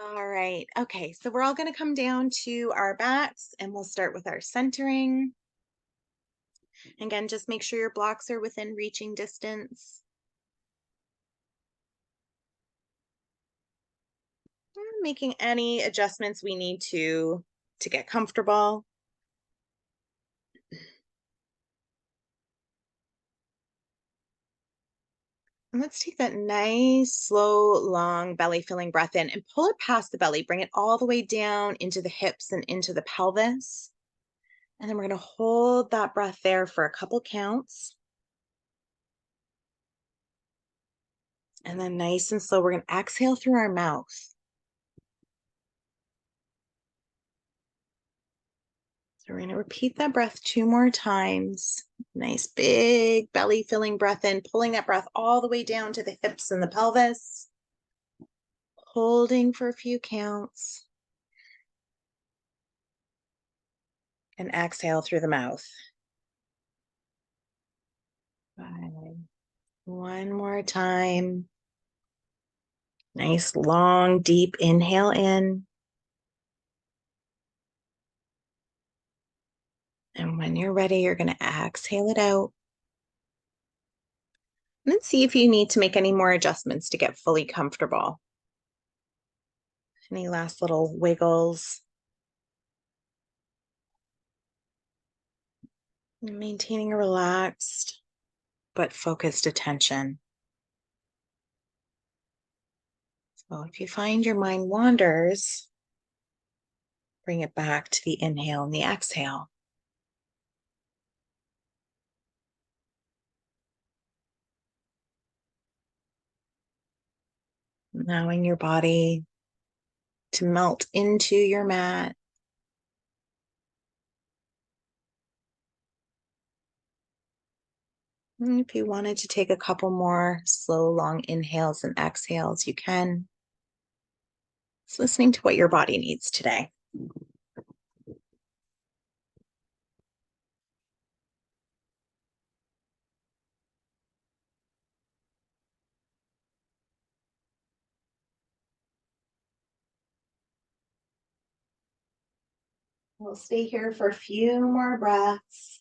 All right. Okay. So we're all going to come down to our backs and we'll start with our centering. Again, just make sure your blocks are within reaching distance. Making any adjustments we need to get comfortable. And let's take that nice, slow, long belly filling breath in and pull it past the belly. Bring it all the way down into the hips and into the pelvis. And then we're going to hold that breath there for a couple counts. And then nice and slow, we're going to exhale through our mouth. So we're going to repeat that breath 2 more times. Nice big belly filling breath in, pulling that breath all the way down to the hips and the pelvis. Holding for a few counts. And exhale through the mouth. 5. One more time. Nice long, deep inhale in. And when you're ready, you're going to exhale it out. And then see if you need to make any more adjustments to get fully comfortable. Any last little wiggles. Maintaining a relaxed but focused attention. So if you find your mind wanders, bring it back to the inhale and the exhale. Allowing your body to melt into your mat. And if you wanted to take a couple more slow, long inhales and exhales, you can. Just listening to what your body needs today. We'll stay here for a few more breaths.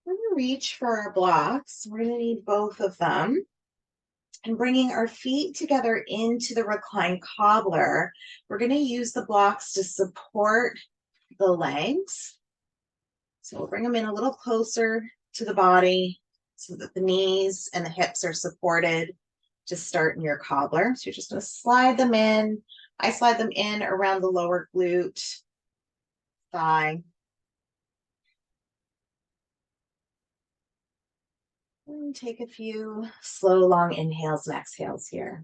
We're going to reach for our blocks. We're going to need both of them. And bringing our feet together into the reclined cobbler, we're going to use the blocks to support the legs. So we'll bring them in a little closer to the body so that the knees and the hips are supported to start in your cobbler. So you're just going to slide them in. I slide them in around the lower glute, thigh. And take a few slow, long inhales and exhales here.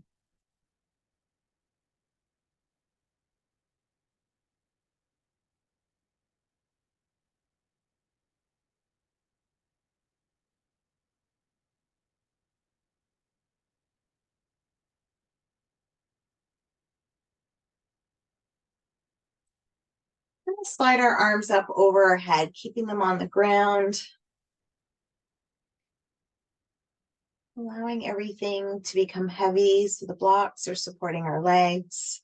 We're going to slide our arms up over our head, keeping them on the ground. Allowing everything to become heavy so the blocks are supporting our legs.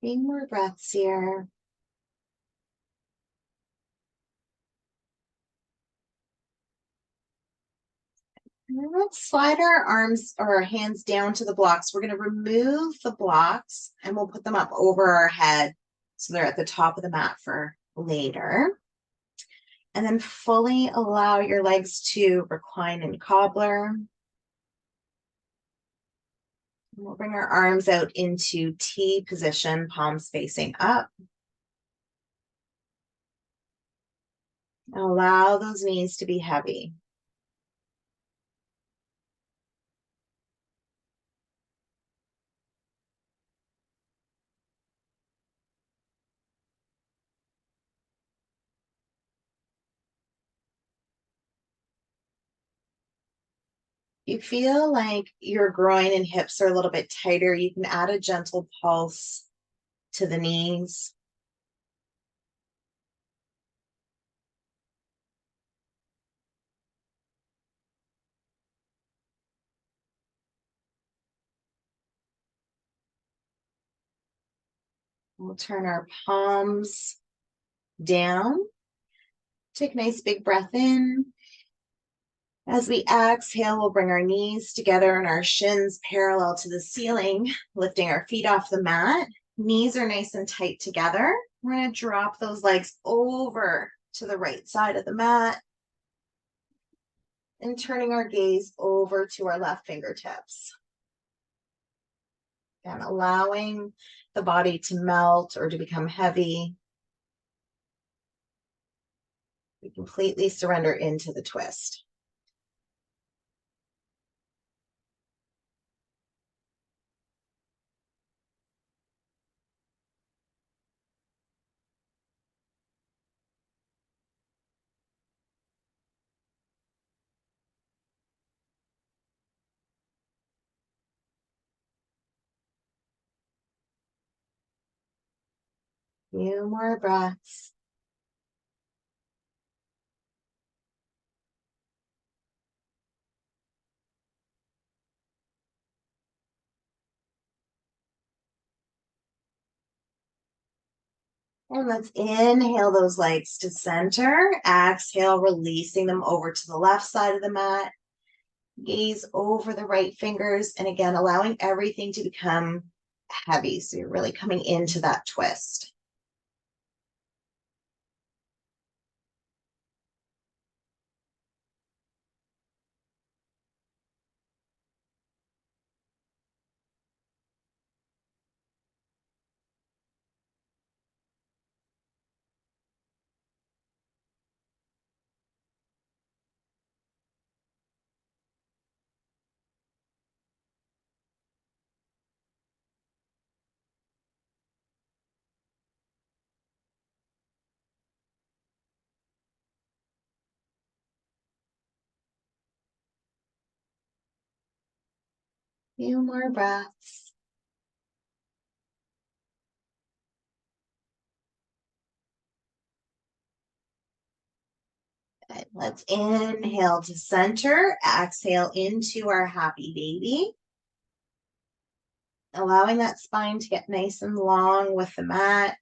Few more breaths here. And then let's slide our arms or our hands down to the blocks. We're going to remove the blocks and we'll put them up over our head so they're at the top of the mat for later. And then fully allow your legs to recline in cobbler. We'll bring our arms out into T position, palms facing up. Allow those knees to be heavy. You feel like your groin and hips are a little bit tighter, you can add a gentle pulse to the knees. We'll turn our palms down. Take a nice big breath in. As we exhale, we'll bring our knees together and our shins parallel to the ceiling, lifting our feet off the mat. Knees are nice and tight together. We're going to drop those legs over to the right side of the mat and turning our gaze over to our left fingertips. And allowing the body to melt or to become heavy. We completely surrender into the twist. Few more breaths. And let's inhale those legs to center. Exhale, releasing them over to the left side of the mat. Gaze over the right fingers. And again, allowing everything to become heavy. So you're really coming into that twist. Few more breaths. Good. Let's inhale to center. Exhale into our happy baby. Allowing that spine to get nice and long with the mat.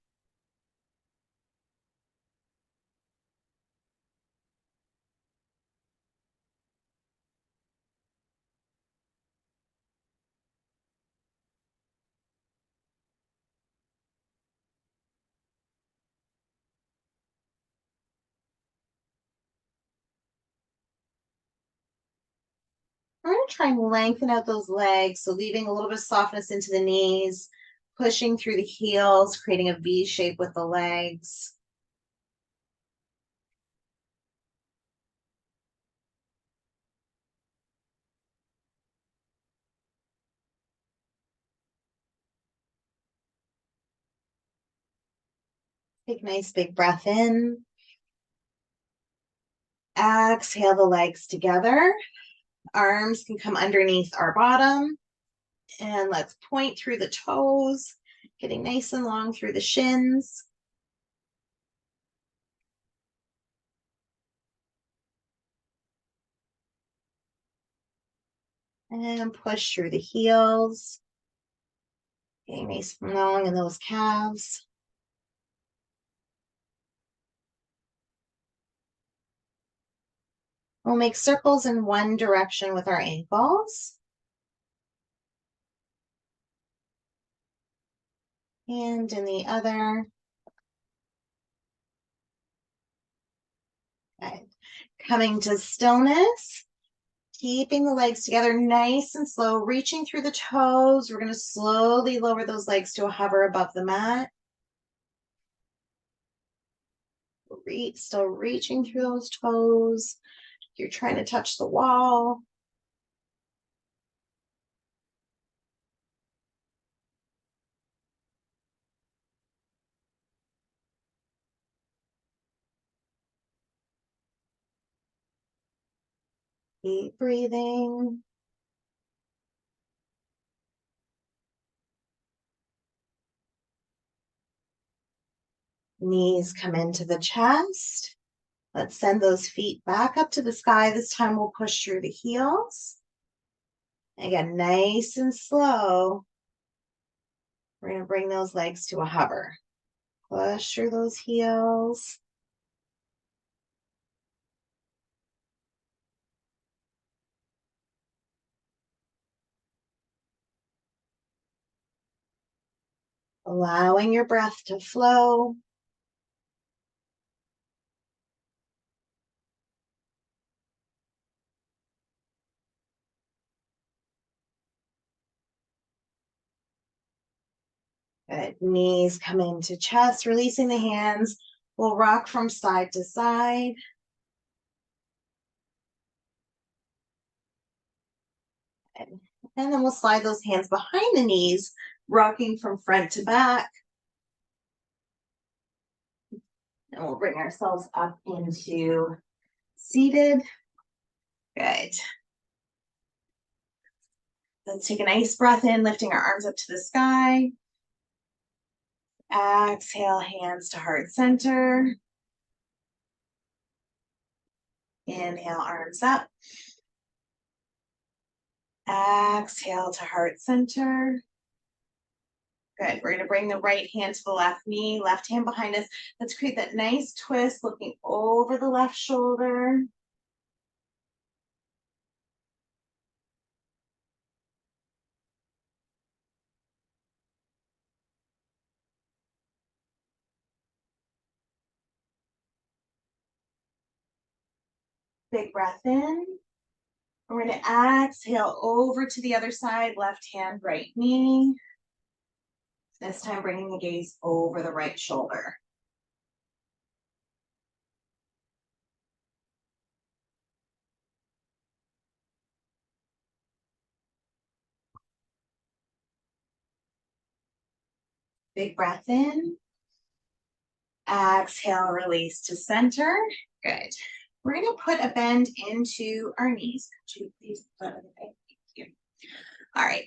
We're going to try and lengthen out those legs. So leaving a little bit of softness into the knees, pushing through the heels, creating a V shape with the legs. Take a nice big breath in. Exhale the legs together. Arms can come underneath our bottom. And let's point through the toes, getting nice and long through the shins. And push through the heels. Getting nice and long in those calves. We'll make circles in one direction with our ankles. And in the other. Good. Coming to stillness. Keeping the legs together nice and slow, reaching through the toes. We're going to slowly lower those legs to a hover above the mat. Still reaching through those toes. You're trying to touch the wall. Deep breathing. Knees come into the chest. Let's send those feet back up to the sky. This time we'll push through the heels. Again, nice and slow. We're going to bring those legs to a hover. Push through those heels. Allowing your breath to flow. Good. Knees come into chest, releasing the hands. We'll rock from side to side. Good. And then we'll slide those hands behind the knees, rocking from front to back. And we'll bring ourselves up into seated. Good. Let's take a nice breath in, lifting our arms up to the sky. Exhale, hands to heart center. Inhale, arms up. Exhale to heart center. Good. We're going to bring the right hand to the left knee, left hand behind us. Let's create that nice twist, looking over the left shoulder. Big breath in. We're going to exhale over to the other side, left hand, right knee. This time bringing the gaze over the right shoulder. Big breath in. Exhale, release to center. Good. We're going to put a bend into our knees. Please put it away. Thank you. All right.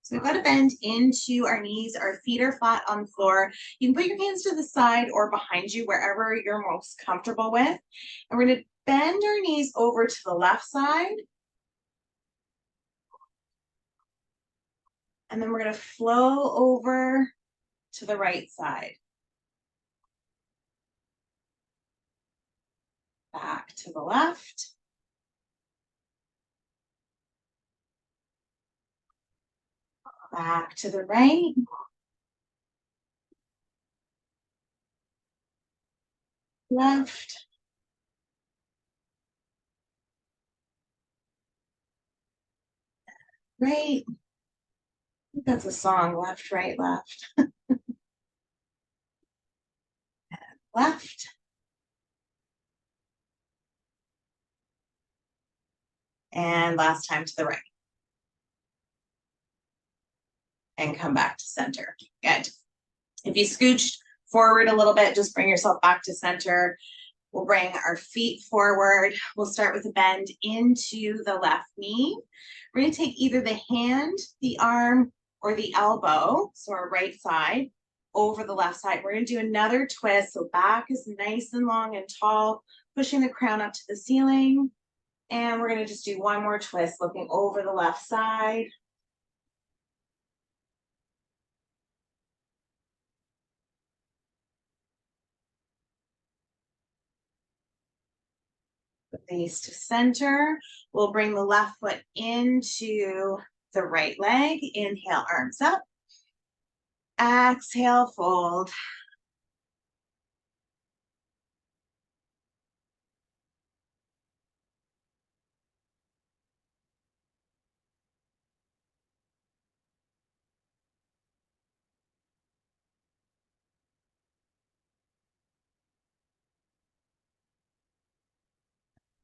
So we've got a bend into our knees. Our feet are flat on the floor. You can put your hands to the side or behind you, wherever you're most comfortable with. And we're going to bend our knees over to the left side. And then we're going to flow over to the right side. Back to the left. Back to the right. Left. Right. I think that's a song. Left, right, left. Left. And last time to the right. And come back to center. Good. If you scooched forward a little bit, just bring yourself back to center. We'll bring our feet forward. We'll start with a bend into the left knee. We're going to take either the hand, the arm, or the elbow, so our right side, over the left side. We're going to do another twist. So back is nice and long and tall, pushing the crown up to the ceiling. And we're going to just do one more twist, looking over the left side. Release to center. We'll bring the left foot into the right leg. Inhale, arms up. Exhale, fold.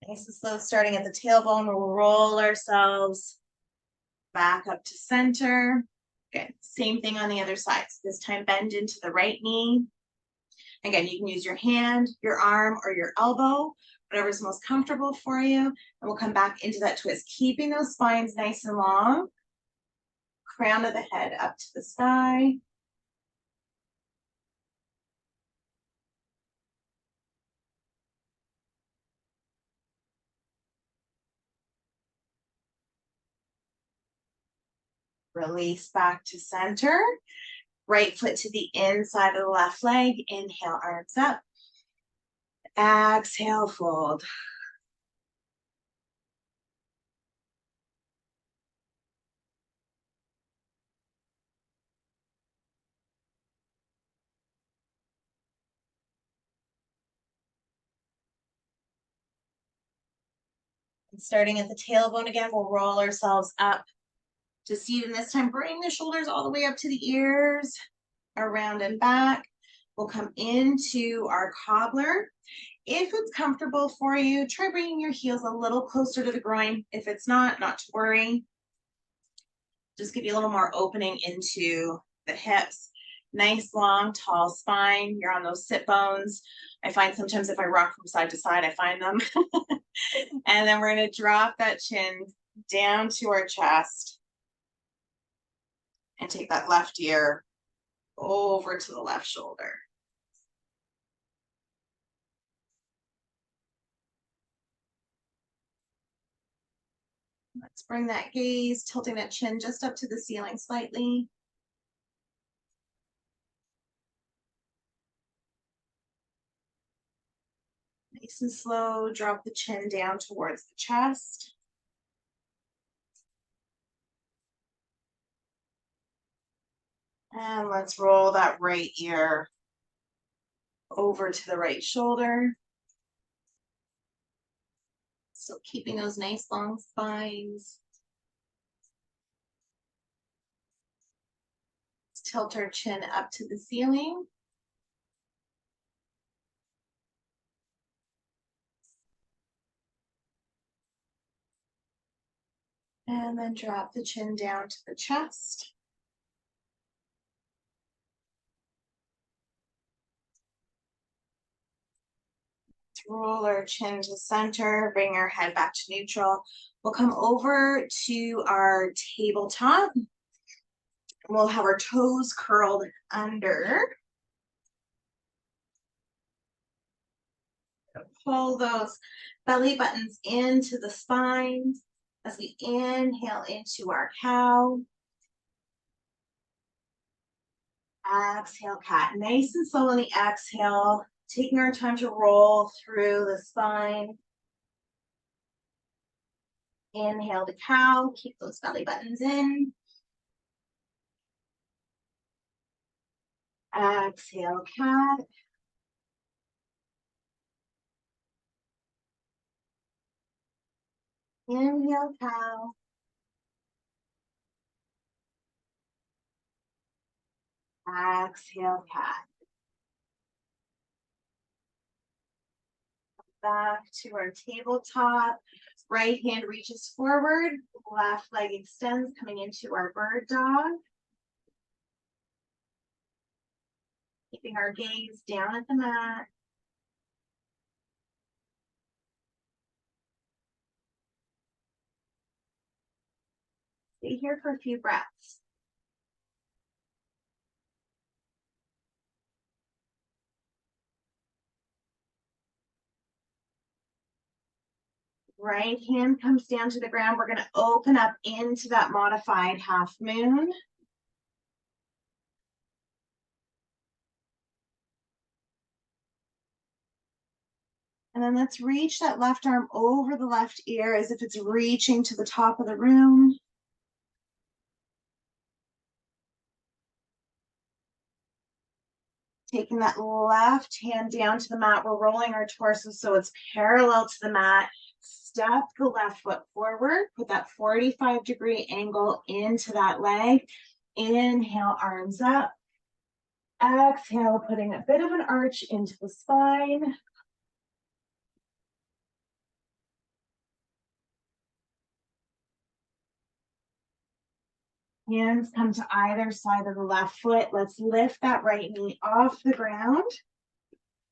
Nice and slow, starting at the tailbone, we'll roll ourselves back up to center. Good, same thing on the other side. So this time bend into the right knee. Again, you can use your hand, your arm, or your elbow, whatever's most comfortable for you. And we'll come back into that twist, keeping those spines nice and long. Crown of the head up to the sky. Release back to center. Right foot to the inside of the left leg. Inhale, arms up. Exhale, fold. And starting at the tailbone again, we'll roll ourselves up to seat. And this time, bring the shoulders all the way up to the ears, around and back. We'll come into our cobbler. If it's comfortable for you, try bringing your heels a little closer to the groin. If it's not to worry. Just give you a little more opening into the hips. Nice, long, tall spine. You're on those sit bones. I find sometimes if I rock from side to side, I find them. And then we're going to drop that chin down to our chest and take that left ear over to the left shoulder. Let's bring that gaze, tilting that chin just up to the ceiling slightly. Nice and slow, drop the chin down towards the chest. And let's roll that right ear over to the right shoulder. So keeping those nice long spines. Let's tilt our chin up to the ceiling. And then drop the chin down to the chest. Roll our chin to center, bring our head back to neutral. We'll come over to our tabletop. We'll have our toes curled under. Pull those belly buttons into the spine as we inhale into our cow. Exhale, cat. Nice and slow on the exhale, taking our time to roll through the spine. Inhale to cow, keep those belly buttons in. Exhale, cat. Inhale, cow. Exhale, cat. Back to our tabletop. Right hand reaches forward, left leg extends, coming into our bird dog. Keeping our gaze down at the mat. Stay here for a few breaths. Right hand comes down to the ground. We're going to open up into that modified half moon. And then let's reach that left arm over the left ear as if it's reaching to the top of the room. Taking that left hand down to the mat, we're rolling our torso so it's parallel to the mat. Step the left foot forward, put that 45-degree angle into that leg. Inhale, arms up. Exhale, putting a bit of an arch into the spine. Hands come to either side of the left foot. Let's lift that right knee off the ground.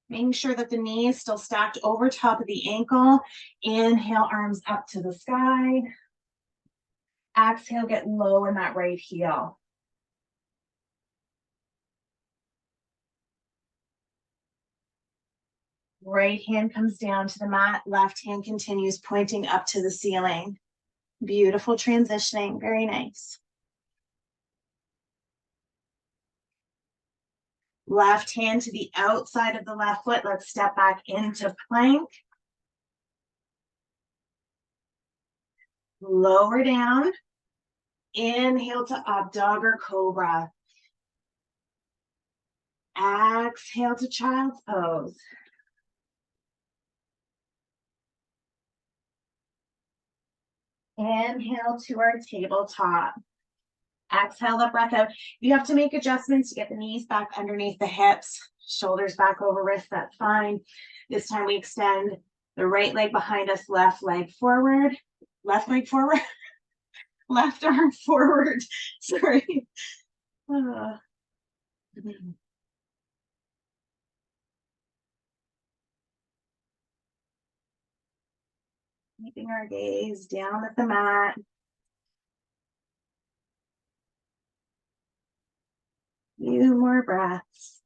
Making sure that the knee is still stacked over top of the ankle. Inhale, arms up to the sky. Exhale, get low in that right heel. Right hand comes down to the mat. Left hand continues pointing up to the ceiling. Beautiful transitioning. Very nice. Left hand to the outside of the left foot. Let's step back into plank. Lower down. Inhale to up dog or cobra. Exhale to child's pose. Inhale to our tabletop. Exhale the breath out. You have to make adjustments to get the knees back underneath the hips, shoulders back over wrists, that's fine. This time we extend the right leg behind us, left leg forward, left leg forward, left arm forward. Sorry. Keeping our gaze down at the mat. Few more breaths.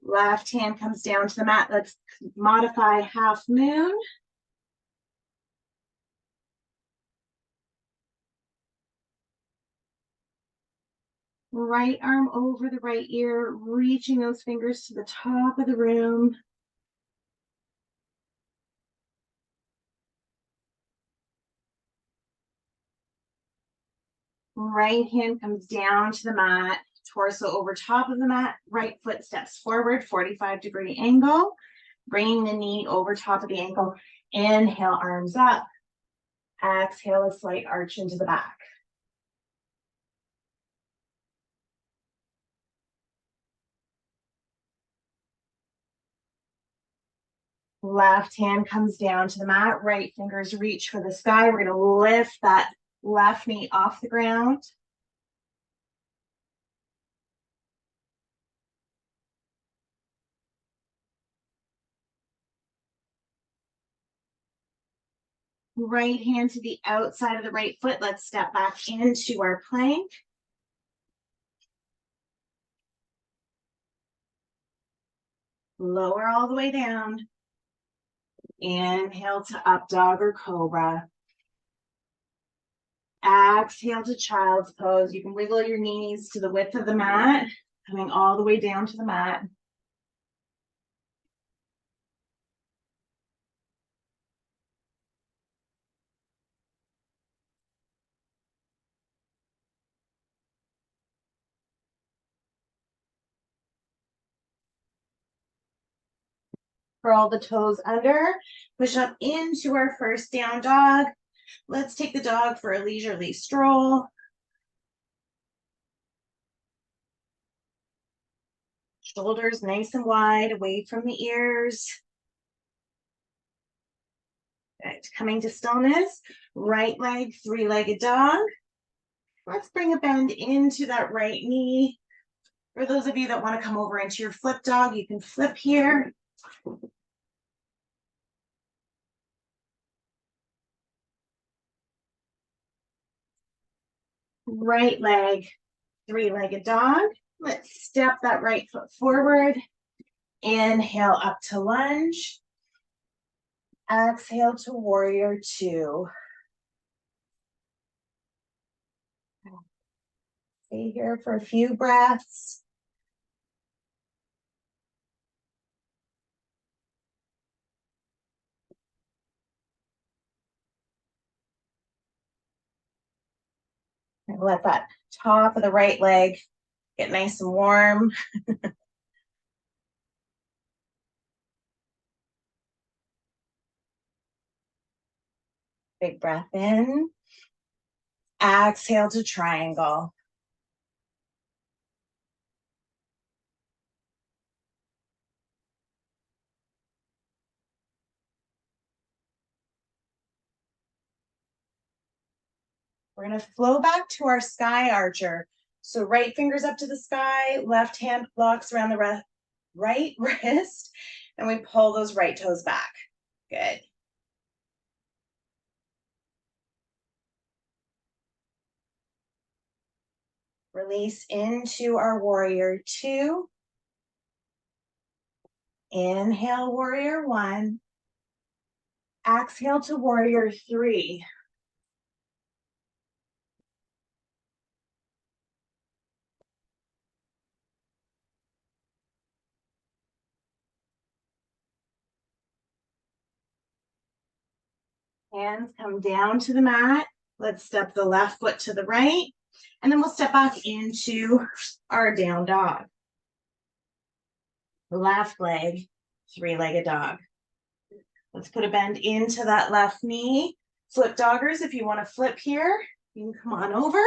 Left hand comes down to the mat. Let's modify half moon. Right arm over the right ear, reaching those fingers to the top of the room. Right hand comes down to the mat, torso over top of the mat, right foot steps forward, 45-degree angle, bringing the knee over top of the ankle. Inhale, arms up. Exhale, a slight arch into the back. Left hand comes down to the mat, right fingers reach for the sky. We're gonna lift that left knee off the ground. Right hand to the outside of the right foot. Let's step back into our plank. Lower all the way down. Inhale to up dog or cobra. Exhale to child's pose. You can wiggle your knees to the width of the mat, coming all the way down to the mat. Curl the toes under, push up into our first down dog. Let's take the dog for a leisurely stroll. Shoulders nice and wide, away from the ears. Good. Coming to stillness, right leg, three-legged dog. Let's bring a bend into that right knee. For those of you that want to come over into your flip dog, you can flip here. Right leg, three-legged dog. Let's step that right foot forward. Inhale up to lunge. Exhale to warrior two. Stay here for a few breaths. And let that top of the right leg get nice and warm. Big breath in. Exhale to triangle. We're going to flow back to our sky archer. So right fingers up to the sky, left hand blocks around the right wrist, and we pull those right toes back. Good. Release into our warrior 2. Inhale, warrior 1. Exhale to warrior 3. Hands come down to the mat. Let's step the left foot to the right, and then we'll step back into our down dog. Left leg, 3-legged dog. Let's put a bend into that left knee. Flip doggers, if you want to flip here, you can come on over.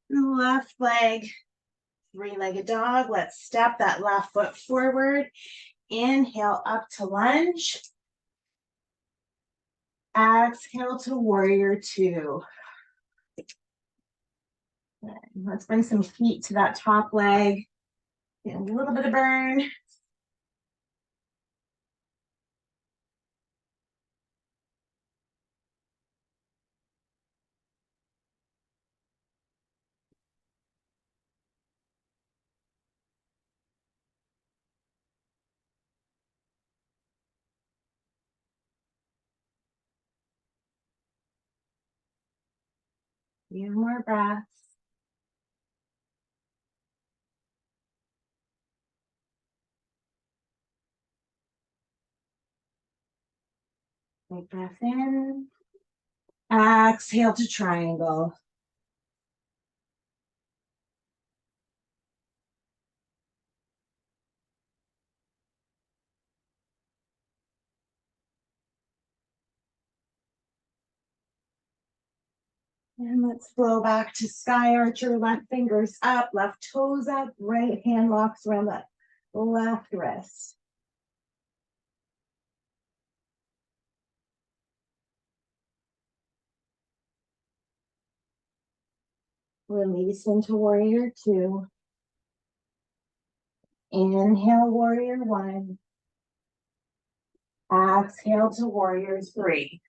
Left leg, 3-legged dog. Let's step that left foot forward. Inhale up to lunge. Exhale to warrior 2. Let's bring some feet to that top leg. Get a little bit of burn. Few more breaths. Big breath in. Exhale to triangle. And let's flow back to sky archer. Left fingers up, left toes up, right hand locks around the left wrist. Release into warrior 2. Inhale, warrior 1. Exhale to warrior 3.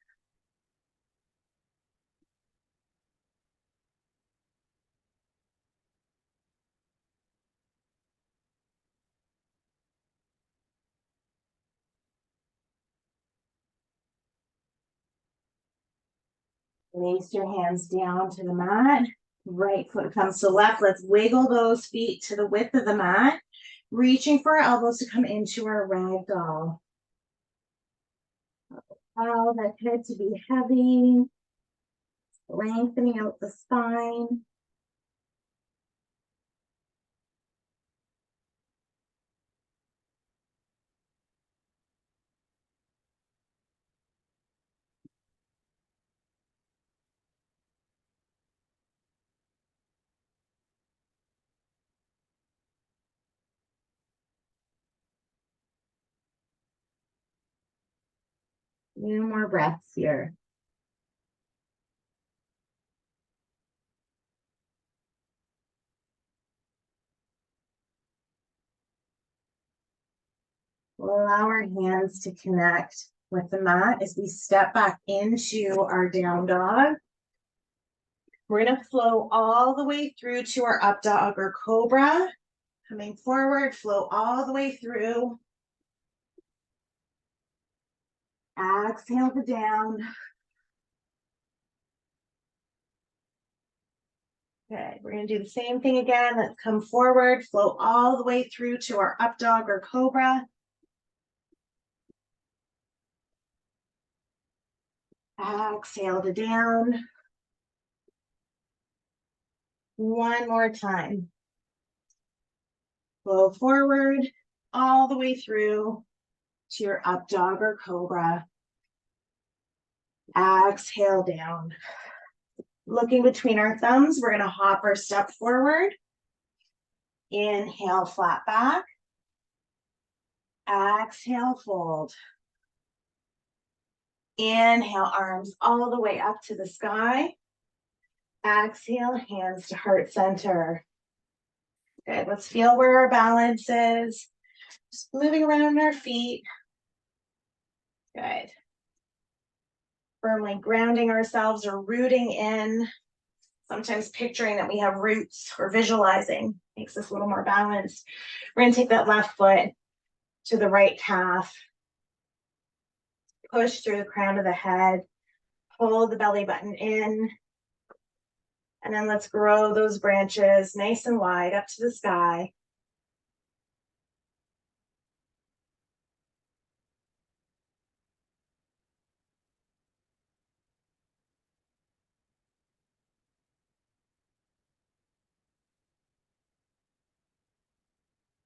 Release your hands down to the mat. Right foot comes to left. Let's wiggle those feet to the width of the mat, reaching for our elbows to come into our ragdoll. Allow that head to be heavy, lengthening out the spine. Few more breaths here. Allow our hands to connect with the mat as we step back into our down dog. We're going to flow all the way through to our up dog or cobra. Coming forward, flow all the way through. Exhale to down. Good. We're going to do the same thing again. Let's come forward, flow all the way through to our up dog or cobra. Exhale to down. One more time. Flow forward all the way through to your up dog or cobra. Exhale down. Looking between our thumbs, we're going to hop our step forward. Inhale, flat back. Exhale, fold. Inhale, arms all the way up to the sky. Exhale, hands to heart center. Good, let's feel where our balance is. Just moving around our feet. Good. Firmly grounding ourselves or rooting in. Sometimes picturing that we have roots or visualizing makes us a little more balanced. We're going to take that left foot to the right calf. Push through the crown of the head. Pull the belly button in. And then let's grow those branches nice and wide up to the sky.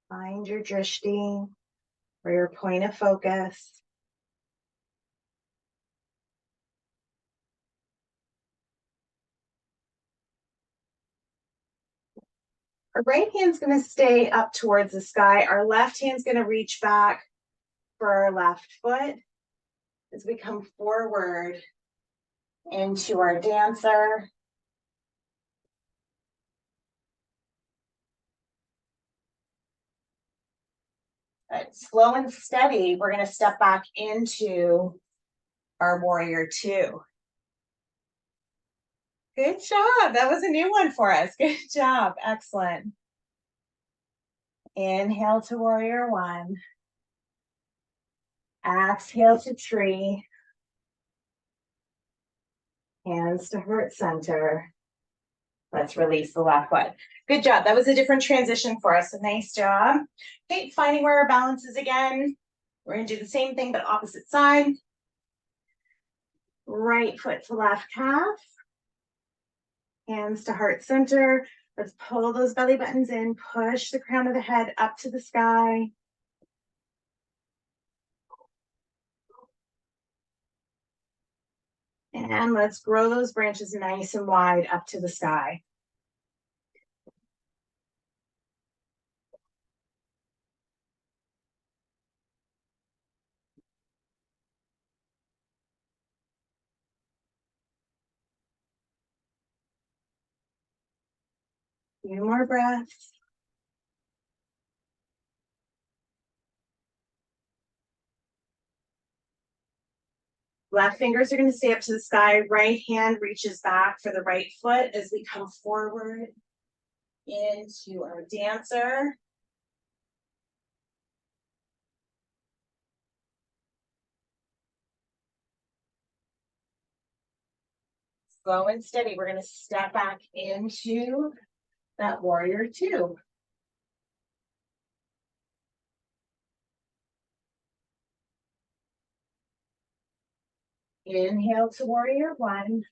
Find your drishti or your point of focus. Our right hand's going to stay up towards the sky. Our left hand's going to reach back for our left foot as we come forward into our dancer. Good. Slow and steady, we're going to step back into our warrior two. Good job. That was a new one for us. Good job. Excellent. Inhale to warrior one. Exhale to tree. Hands to heart center. Let's release the left foot. Good job. That was a different transition for us. So nice job. Okay, finding where our balance is again. We're going to do the same thing, but opposite side. Right foot to left calf. Hands to heart center. Let's pull those belly buttons in. Push the crown of the head up to the sky. And let's grow those branches nice and wide up to the sky. A few more breaths. Left fingers are going to stay up to the sky. Right hand reaches back for the right foot as we come forward into our dancer. Slow and steady, we're going to step back into that warrior two. Inhale to warrior one.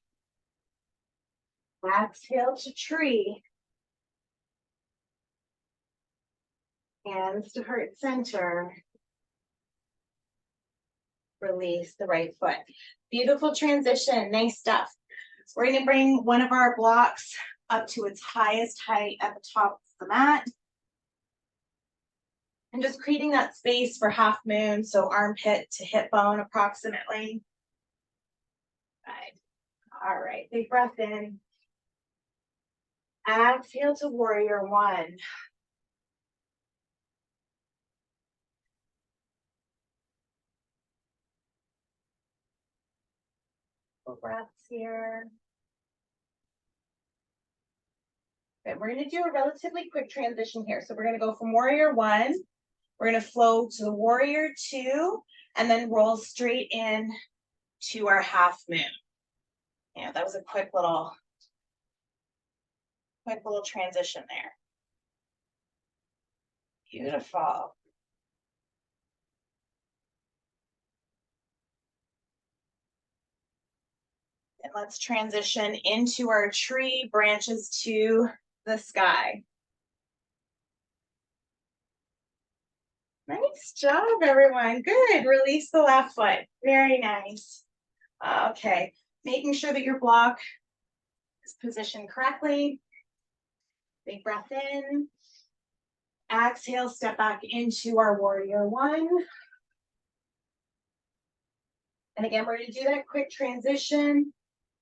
Exhale to tree. Hands to heart center. Release the right foot. Beautiful transition. Nice stuff. So we're going to bring one of our blocks up to its highest height at the top of the mat. And just creating that space for half moon, so armpit to hip bone approximately. Good. All right, big breath in. Exhale to warrior one. Couple breaths here. Good. We're going to do a relatively quick transition here. So we're going to go from warrior one. We're going to flow to the warrior two, and then roll straight in to our half moon. Yeah, that was a quick little transition there. Beautiful. And let's transition into our tree, branches to the sky. Nice job, everyone. Good. Release the left foot. Very nice. Okay. Making sure that your block is positioned correctly. Big breath in. Exhale, step back into our warrior one. And again, we're going to do that quick transition.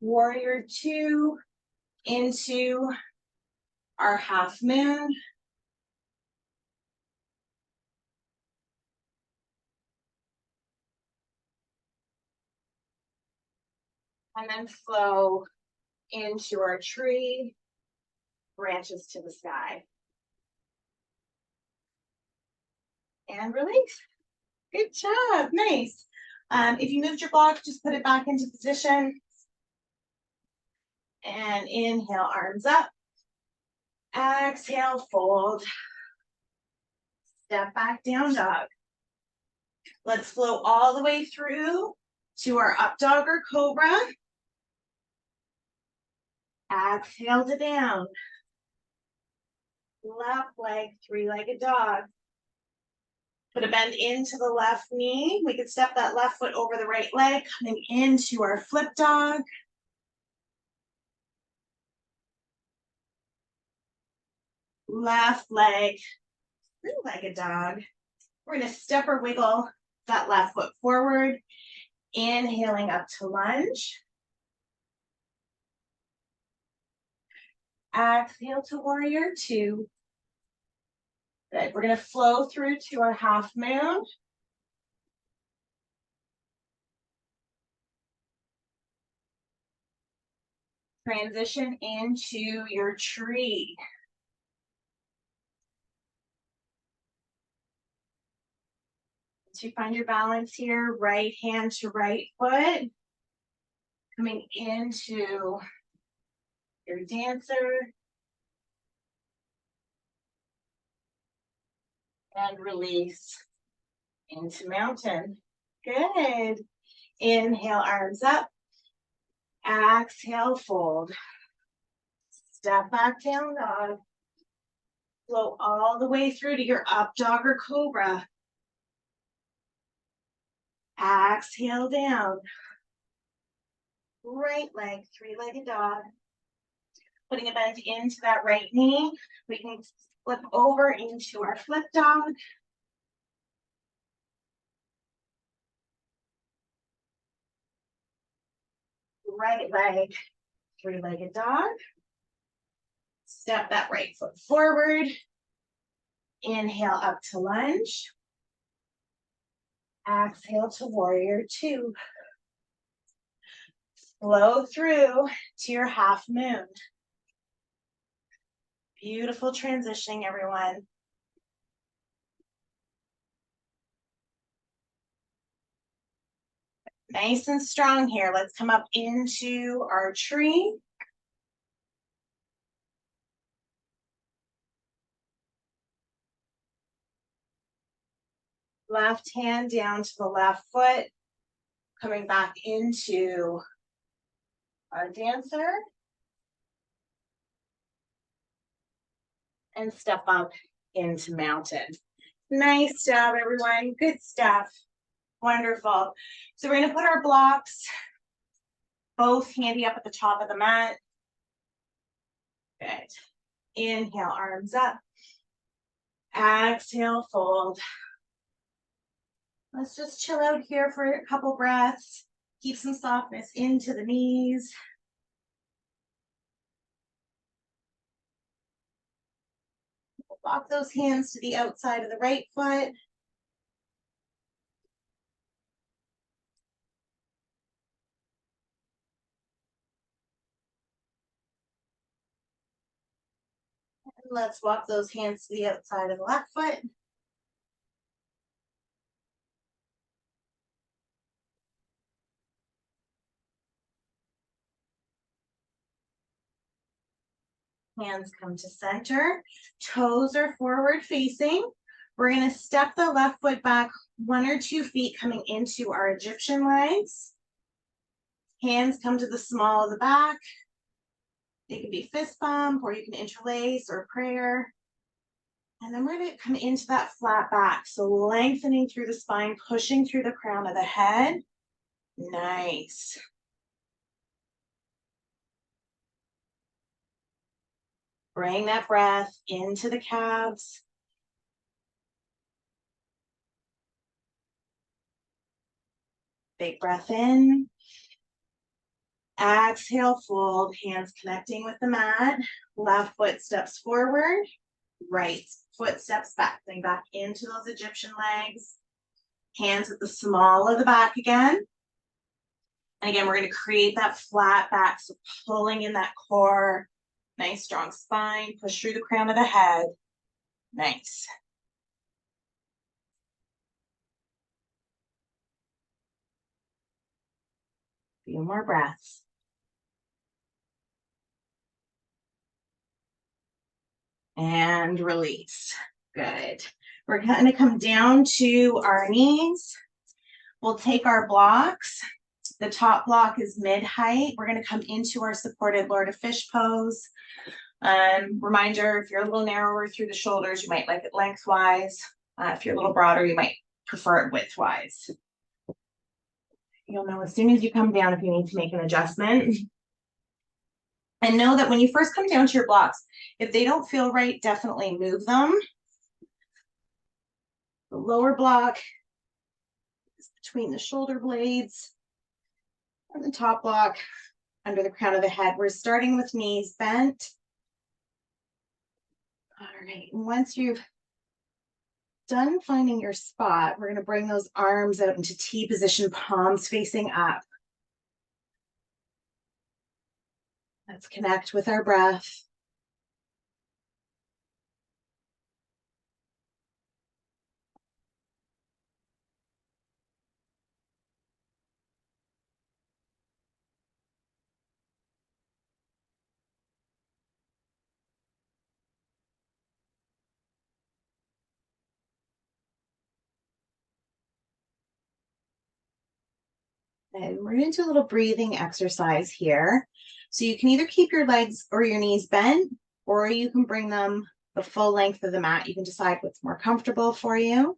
Warrior two into our half moon. And then flow into our tree, branches to the sky. And release. Good job, nice. If you moved your block, just put it back into position. And inhale, arms up. Exhale, fold. Step back, down dog. Let's flow all the way through to our up dog or cobra. Exhale to down. Left leg, three-legged dog. Put a bend into the left knee. We can step that left foot over the right leg, coming into our flip dog. Left leg, three-legged dog. We're going to step or wiggle that left foot forward. Inhaling up to lunge. Exhale to warrior two. Good. We're going to flow through to our half moon. Transition into your tree. To find your balance here, right hand to right foot. Coming into your dancer. And release into mountain. Good. Inhale, arms up. Exhale, fold. Step back, down dog. Flow all the way through to your up dog or cobra. Exhale down. Right leg, three-legged dog. Putting a bend into that right knee. We can flip over into our flip dog. Right leg, three-legged dog. Step that right foot forward. Inhale up to lunge. Exhale to warrior two. Flow through to your half moon. Beautiful transitioning, everyone. Nice and strong here. Let's come up into our tree. Left hand down to the left foot. Coming back into our dancer. And step up into mountain. Nice job, everyone. Good stuff. Wonderful. So we're going to put our blocks both handy up at the top of the mat. Good. Inhale, arms up. Exhale, fold. Let's just chill out here for a couple breaths. Keep some softness into the knees. Walk those hands to the outside of the right foot. And let's walk those hands to the outside of the left foot. Hands come to center. Toes are forward facing. We're going to step the left foot back 1 or 2 feet, coming into our Egyptian legs. Hands come to the small of the back. They can be fist bump, or you can interlace or prayer. And then we're going to come into that flat back. So lengthening through the spine, pushing through the crown of the head. Nice. Bring that breath into the calves. Big breath in. Exhale, fold, hands connecting with the mat. Left foot steps forward, right foot steps back. Bring back into those Egyptian legs. Hands at the small of the back again. And again, we're going to create that flat back, so pulling in that core. Nice strong spine. Push through the crown of the head. Nice. Few more breaths. And release. Good. We're going to come down to our knees. We'll take our blocks. The top block is mid-height. We're going to come into our supported Lord of Fish pose. Reminder, if you're a little narrower through the shoulders, you might like it lengthwise. If you're a little broader, you might prefer it widthwise. You'll know as soon as you come down if you need to make an adjustment. And know that when you first come down to your blocks, if they don't feel right, definitely move them. The lower block is between the shoulder blades, and the top block under the crown of the head. We're starting with knees bent. All right, and once you've done finding your spot, we're going to bring those arms out into T position, palms facing up. Let's connect with our breath. And we're going to do a little breathing exercise here. So you can either keep your legs or your knees bent, or you can bring them the full length of the mat. You can decide what's more comfortable for you.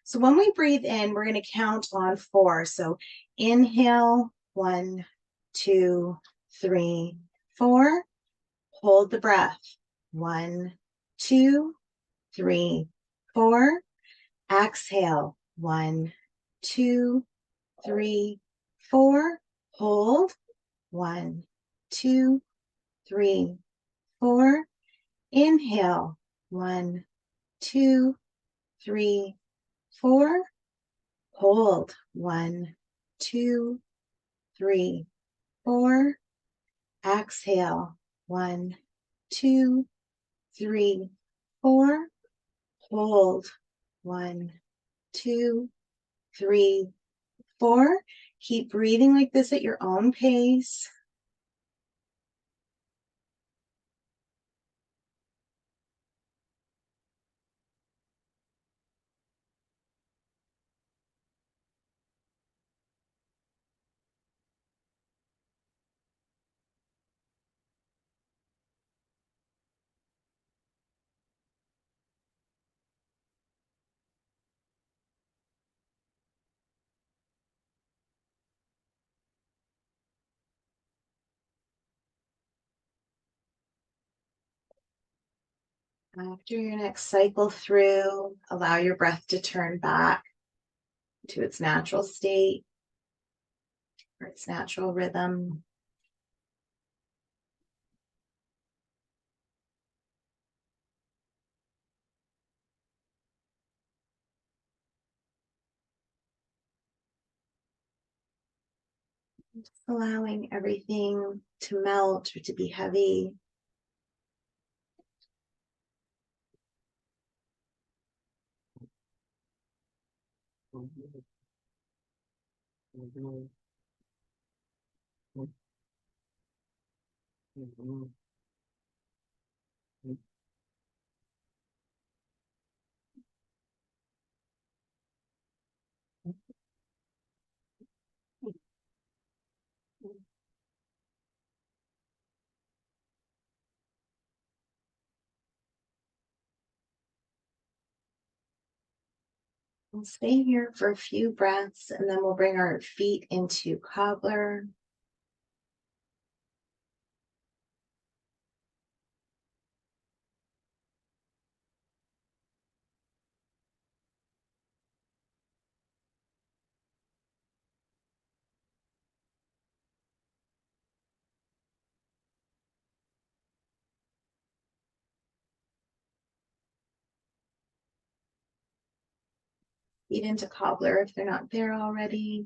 So when we breathe in, we're going to count on 4. So inhale, 1, 2, 3, 4. Hold the breath. 1, 2, 3, 4. Exhale. 1, 2, 3, 4. Hold. 1, 2, 3, 4. Inhale. 1, 2, 3, 4. Hold. 1, 2, 3, 4. Exhale. 1, 2, 3, 4. Hold. 1, 2, 3, 4. Keep breathing like this at your own pace. After your next cycle through, allow your breath to turn back to its natural state or its natural rhythm. Just allowing everything to melt or to be heavy. We'll stay here for a few breaths, and then we'll bring our feet into cobbler. Feet into cobbler if they're not there already.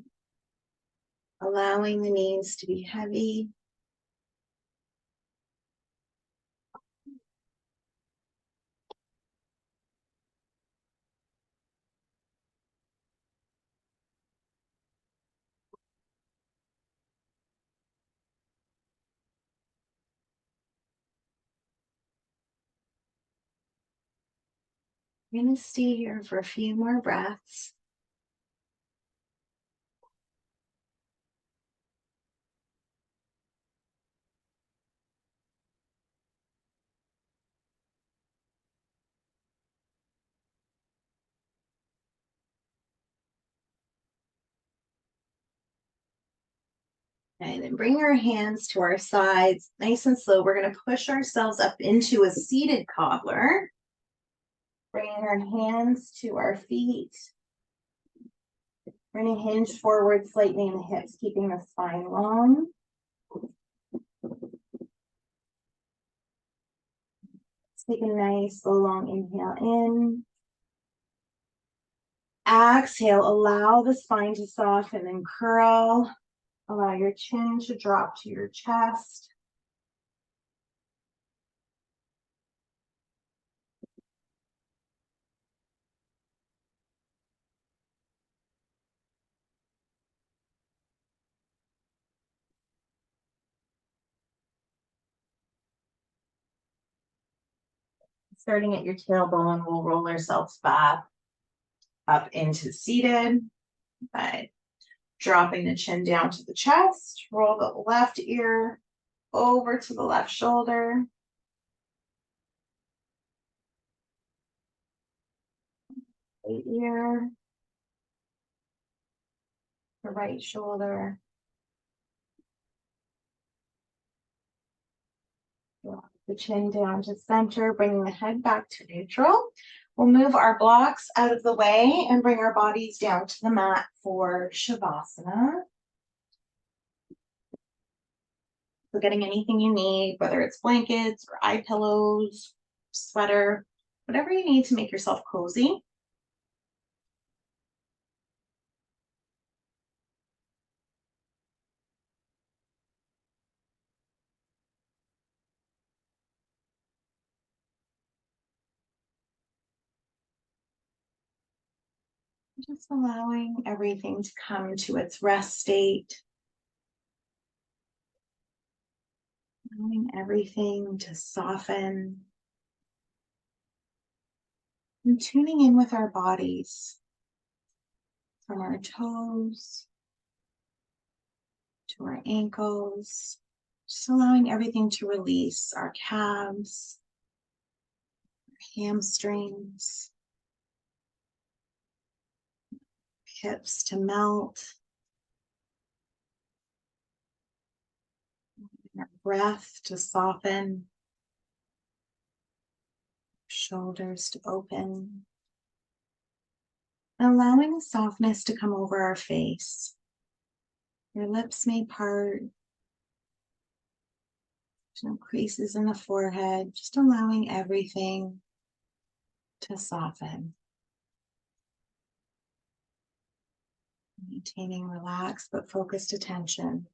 Allowing the knees to be heavy. We're going to stay here for a few more breaths. And then bring our hands to our sides, nice and slow. We're going to push ourselves up into a seated cobbler. Bringing our hands to our feet. We're going to hinge forward slightly in the hips, keeping the spine long. Let's take a nice, slow, long inhale in. Exhale, allow the spine to soften and curl. Allow your chin to drop to your chest. Starting at your tailbone, we'll roll ourselves back up into seated. But dropping the chin down to the chest, roll the left ear over to the left shoulder. Right ear, the right shoulder. Drop the chin down to center, bringing the head back to neutral. We'll move our blocks out of the way and bring our bodies down to the mat for Shavasana. So getting anything you need, whether it's blankets or eye pillows, sweater, whatever you need to make yourself cozy. Just allowing everything to come to its rest state. Allowing everything to soften. And tuning in with our bodies. From our toes to our ankles. Just allowing everything to release. Our calves, our hamstrings, hips to melt. Our breath to soften. Shoulders to open. And allowing the softness to come over our face. Your lips may part. There's no creases in the forehead. Just allowing everything to soften. Maintaining relaxed but focused attention.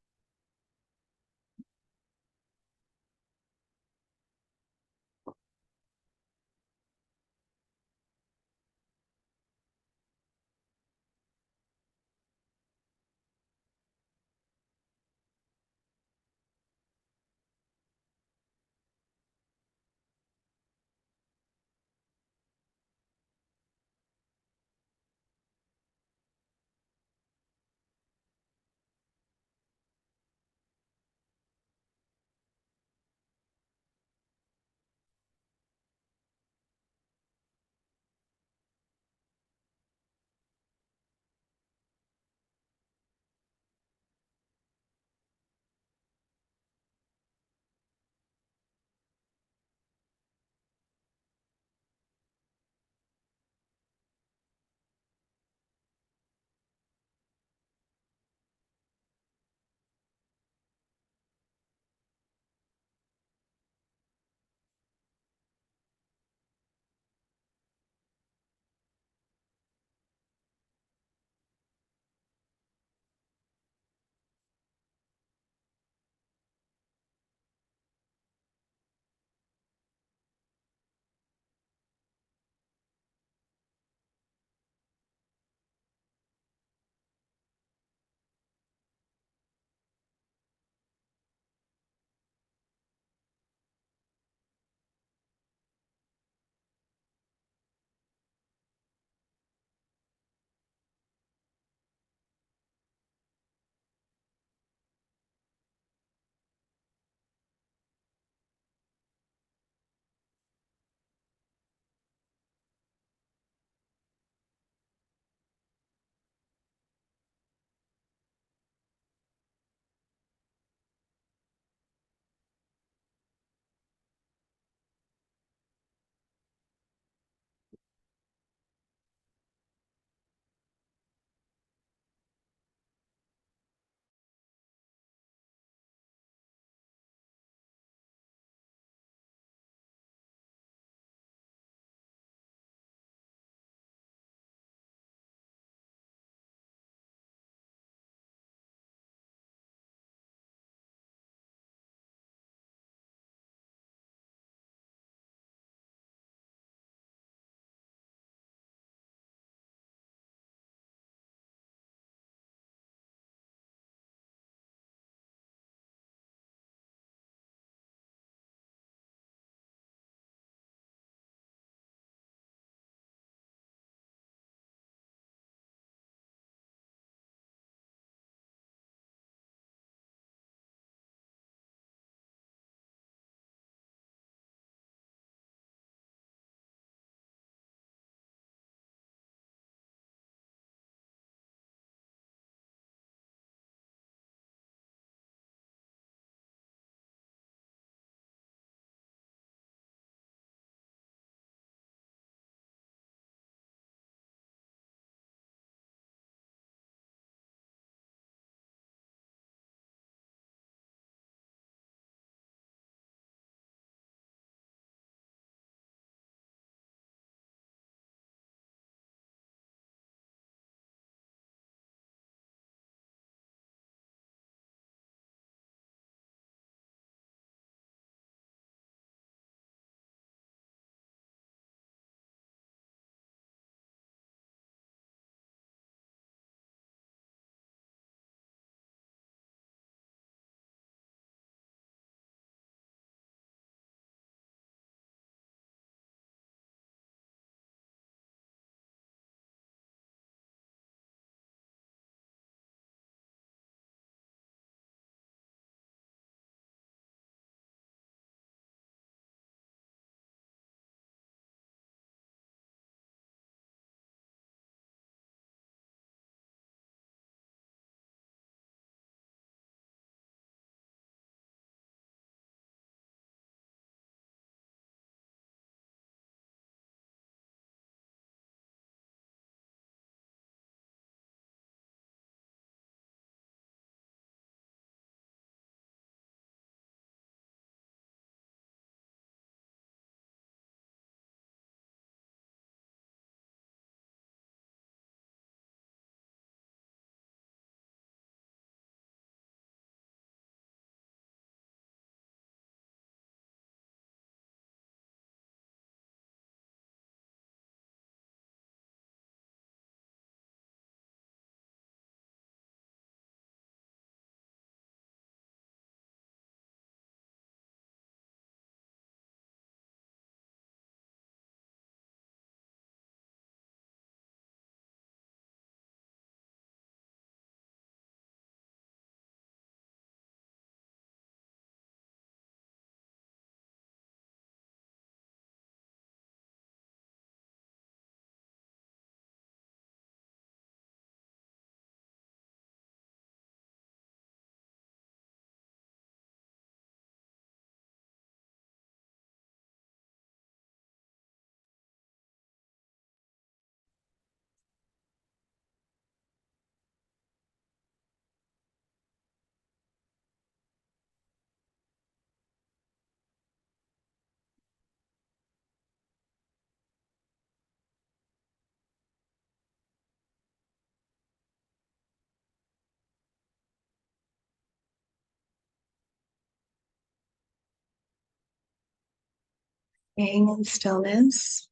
Staying in stillness,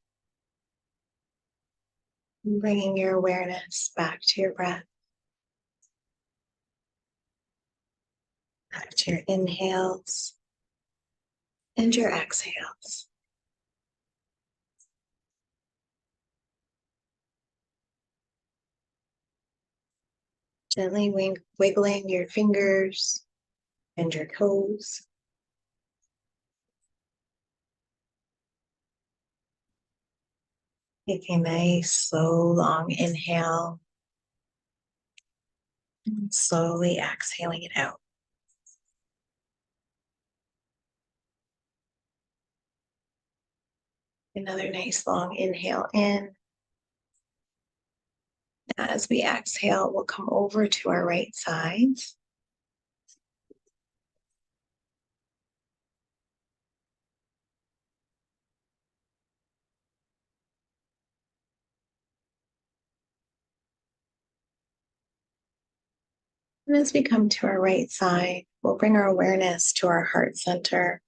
and bringing your awareness back to your breath, back to your inhales and your exhales. Gently wiggling your fingers and your toes. Take a nice, slow, long inhale and slowly exhaling it out. Another nice, long inhale in. As we exhale, we'll come over to our right sides. And as we come to our right side, we'll bring our awareness to our heart center.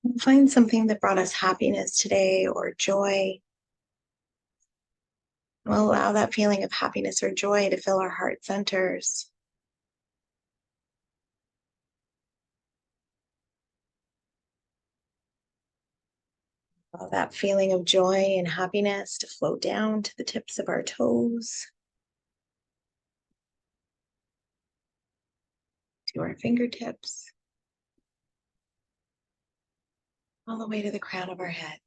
We'll find something that brought us happiness today or joy. We'll allow that feeling of happiness or joy to fill our heart centers. Allow that feeling of joy and happiness to flow down to the tips of our toes, to our fingertips, all the way to the crown of our head.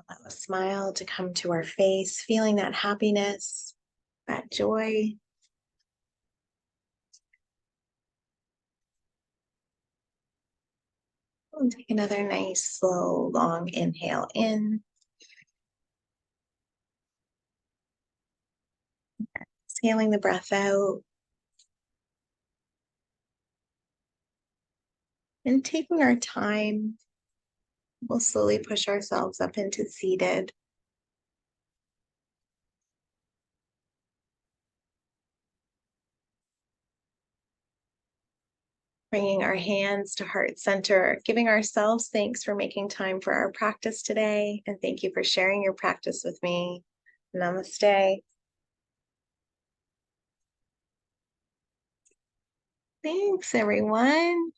Allow a smile to come to our face, feeling that happiness, that joy. We'll take another nice, slow, long inhale in. Exhaling the breath out. And taking our time, we'll slowly push ourselves up into seated. Bringing our hands to heart center, giving ourselves thanks for making time for our practice today. And thank you for sharing your practice with me. Namaste. Thanks, everyone.